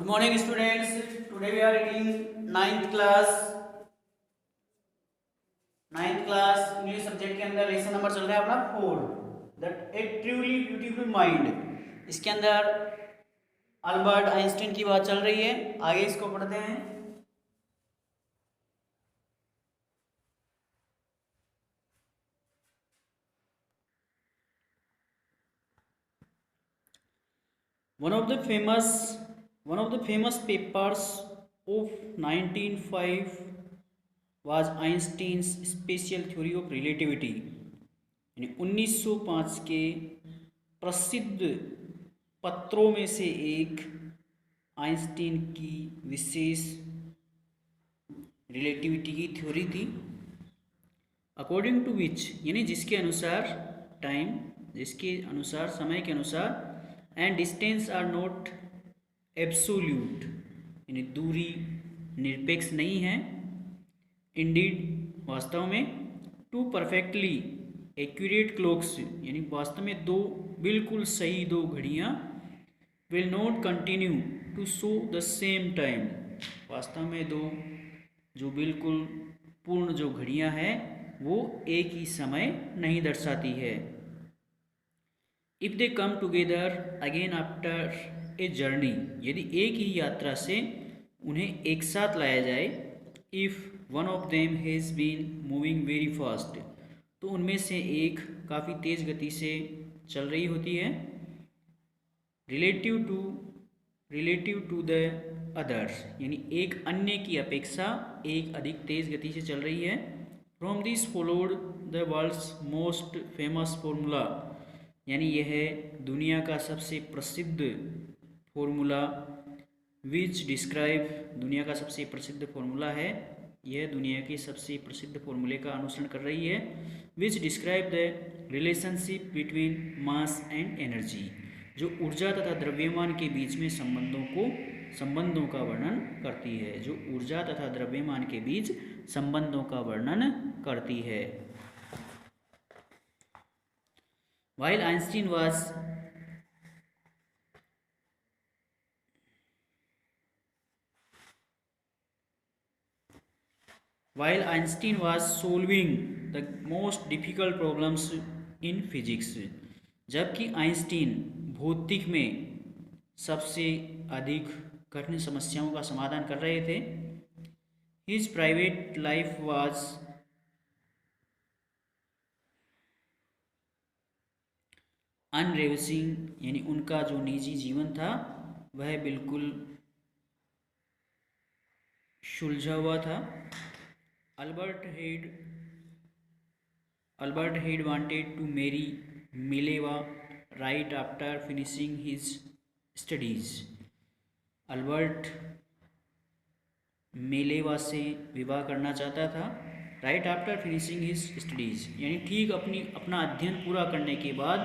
Good morning, students. Today we are reading ninth class English subject के अंदर lesson number चल रहा है अपना 4 that A truly beautiful mind. इसके अंदर अल्बर्ट आइंस्टीन की बात चल रही है। आगे इसको पढ़ते हैं। One of the famous papers of 1905 was Einstein's special theory of relativity। यानी 1905 के प्रसिद्ध पत्रों में से एक आइंस्टीन की विशेष रिलेटिविटी की थ्योरी थी। अकॉर्डिंग टू विच यानी जिसके अनुसार समय के अनुसार and distance are not absolute यानी दूरी निरपेक्ष नहीं है। इंडीड वास्तव में टू परफेक्टली एक्यूरेट क्लॉक्स यानी वास्तव में दो बिल्कुल सही दो घड़ियाँ will not continue to show the same time. वास्तव में दो जो बिल्कुल पूर्ण जो घड़ियाँ हैं वो एक ही समय नहीं दर्शाती है। If they come together again after a journey यदि एक ही यात्रा से उन्हें एक साथ लाया जाए। If one of them has been moving very fast तो उनमें से एक काफ़ी तेज़ गति से चल रही होती है। रिलेटिव टू द अदर्स यानी एक अन्य की अपेक्षा एक अधिक तेज़ गति से चल रही है। From this followed the world's most famous formula यानी यह दुनिया का सबसे प्रसिद्ध फॉर्मूला विच डिस्क्राइब दुनिया का सबसे प्रसिद्ध फॉर्मूला है। यह दुनिया के सबसे प्रसिद्ध फॉर्मूले का अनुसरण कर रही है। विच describe the relationship between mass and energy जो ऊर्जा तथा द्रव्यमान के बीच में संबंधों का वर्णन करती है। जो ऊर्जा तथा द्रव्यमान के बीच संबंधों का वर्णन करती है। While Einstein was solving the most difficult problems in physics जबकि आइंस्टीन भौतिक में सबसे अधिक कठिन समस्याओं का समाधान कर रहे थे। His private life was अनरेवसिंग यानी उनका जो निजी जीवन था वह बिल्कुल सुलझा हुआ था। Albert had wanted to marry Mileva right after finishing his studies. Albert Mileva से विवाह करना चाहता था right after finishing his studies यानी ठीक अपना अध्ययन पूरा करने के बाद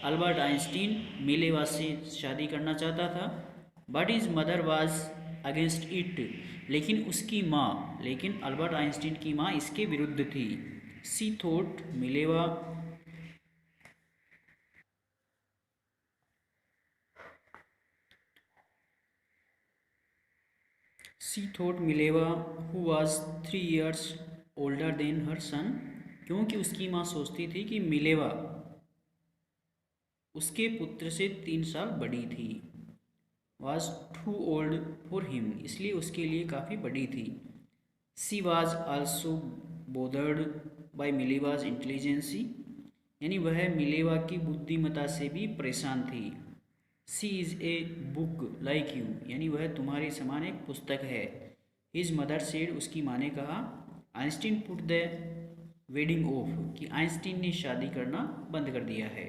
अल्बर्ट आइंस्टीन मिलेवा से शादी करना चाहता था। But his mother was against it लेकिन अल्बर्ट आइंस्टीन की माँ इसके विरुद्ध थी। She thought Mileva who was 3 years older than her son क्योंकि उसकी माँ सोचती थी कि मिलेवा उसके पुत्र से 3 साल बड़ी थी। Was too old for him इसलिए उसके लिए काफ़ी बड़ी थी। She was also bothered by Mileva's intelligence यानी वह मिलेवा की बुद्धिमत्ता से भी परेशान थी। She is a book like you यानी वह तुम्हारे समान एक पुस्तक है। हिज मदर सेड उसकी माँ ने कहा Einstein put the wedding off कि आइंस्टीन ने शादी करना बंद कर दिया है।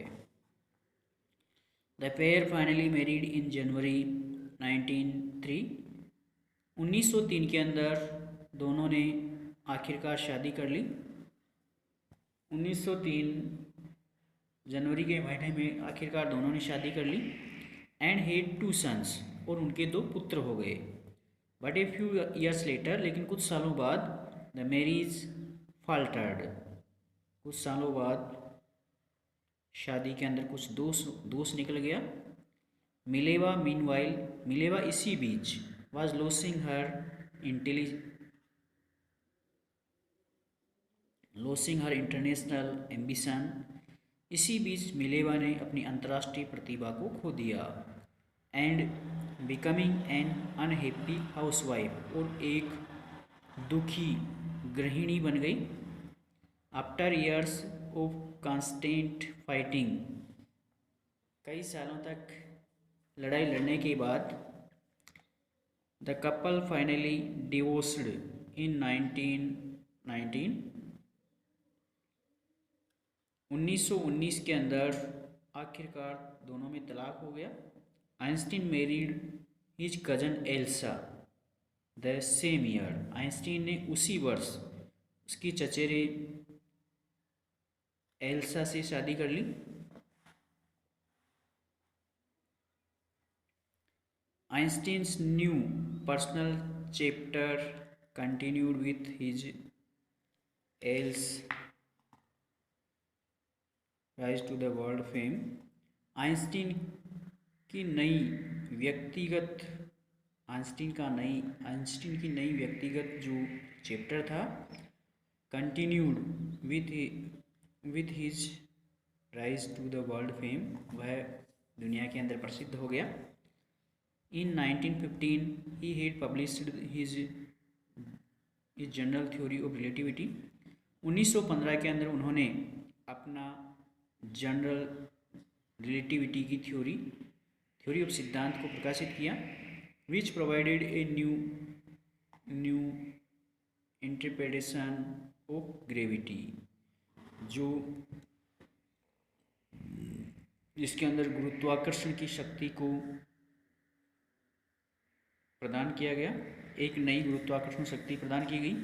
The pair finally married in January 1903 1903 के अंदर दोनों ने आखिरकार शादी कर ली। 1903 जनवरी के महीने में आखिरकार दोनों ने शादी कर ली। एंड हैड 2 sons और उनके 2 पुत्र हो गए। But a few years later लेकिन कुछ सालों बाद द मैरिज फाल्टर्ड कुछ सालों बाद शादी के अंदर कुछ दोष निकल गया। मिलेवा मीनवाइल, मिलेवा इसी बीच was losing her international ambition, इसी बीच मिलेवा ने अपनी अंतर्राष्ट्रीय प्रतिभा को खो दिया। And becoming an unhappy housewife, और एक दुखी गृहिणी बन गई। After years of constant fighting, कई सालों तक लड़ाई लड़ने के बाद द कपल फाइनली डिवोर्स्ड इन 1919, 1919 के अंदर आखिरकार दोनों में तलाक हो गया। Einstein married his cousin Elsa the same year, Einstein ने उसी वर्ष उसकी चचेरे एल्सा से शादी कर ली। Einstein's new personal chapter continued with his L's rise to the world fame. Einstein की नई व्यक्तिगत आइंस्टीन की नई व्यक्तिगत जो चैप्टर था, continued with his rise to the world fame, वह दुनिया के अंदर प्रसिद्ध हो गया। In 1915, he had published his general theory of relativity. 1915 के अंदर उन्होंने अपना जनरल रिलेटिविटी की थ्योरी ऑफ सिद्धांत को प्रकाशित किया, which provided a new interpretation of gravity, जिसके अंदर गुरुत्वाकर्षण की शक्ति को प्रदान किया गया, एक नई गुरुत्वाकर्षण शक्ति प्रदान की गई।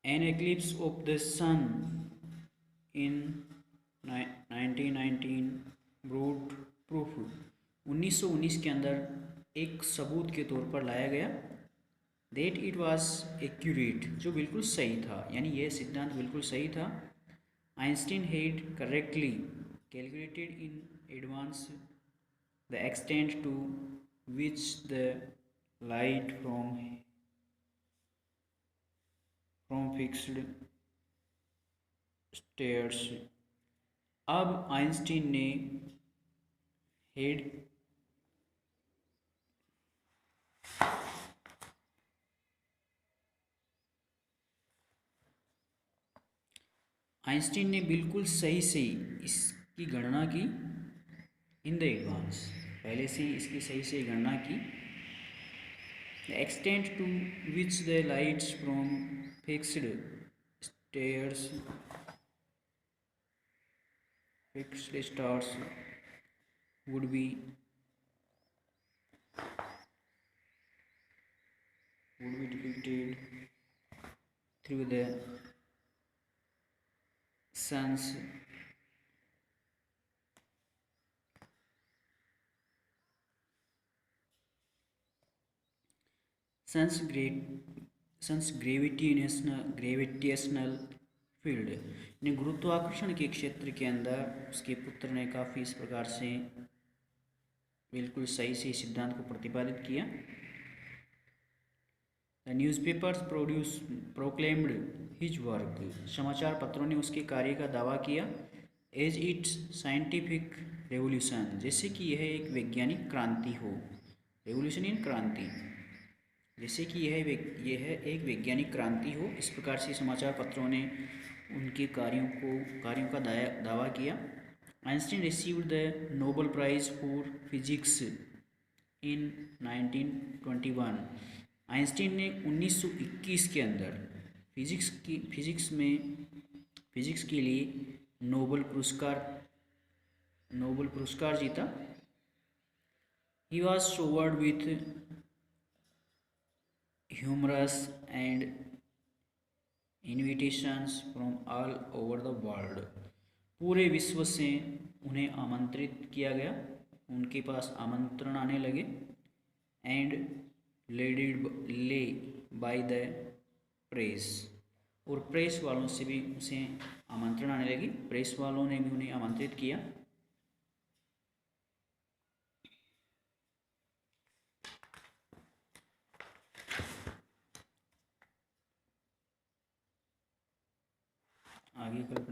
An eclipse of the sun in 1919 brought proof, 1919 के अंदर एक सबूत के तौर पर लाया गया दैट इट वॉज एक्यूरेट, जो बिल्कुल सही था, यानी यह सिद्धांत बिल्कुल सही था। Einstein had correctly calculated in advance the extent to which the light from fixed stars. अब आइंस्टीन ने आइंस्टीन ने बिल्कुल सही से इसकी गणना की इन द एडवांस, पहले से इसकी सही से गणना की। The extent to which the lights from fixed stars would be depicted through the sun's gravitational field, यानी गुरुत्वाकर्षण के क्षेत्र के अंदर उसके पुत्र ने काफ़ी इस प्रकार से बिल्कुल सही से सिद्धांत को प्रतिपादित किया। The newspapers proclaimed his work, समाचार पत्रों ने उसके कार्य का दावा किया। एज इट्स साइंटिफिक रेवोल्यूशन, जैसे कि यह एक वैज्ञानिक क्रांति हो, रेवोल्यूशन इन क्रांति, जैसे कि यह एक वैज्ञानिक क्रांति हो, इस प्रकार से समाचार पत्रों ने उनके कार्यों का दावा किया। Einstein received the Nobel prize for physics in 1921, Einstein ने 1921 के अंदर फिजिक्स के लिए नोबेल पुरस्कार जीता। He was showered with humorous and invitations from all over the world, पूरे विश्व से उन्हें आमंत्रित किया गया, उनके पास आमंत्रण आने लगे। एंड लेडिड ले बाय द प्रेस, और प्रेस वालों से भी उसे आमंत्रण आने लगी, प्रेस वालों ने भी उन्हें आमंत्रित किया। आगे करते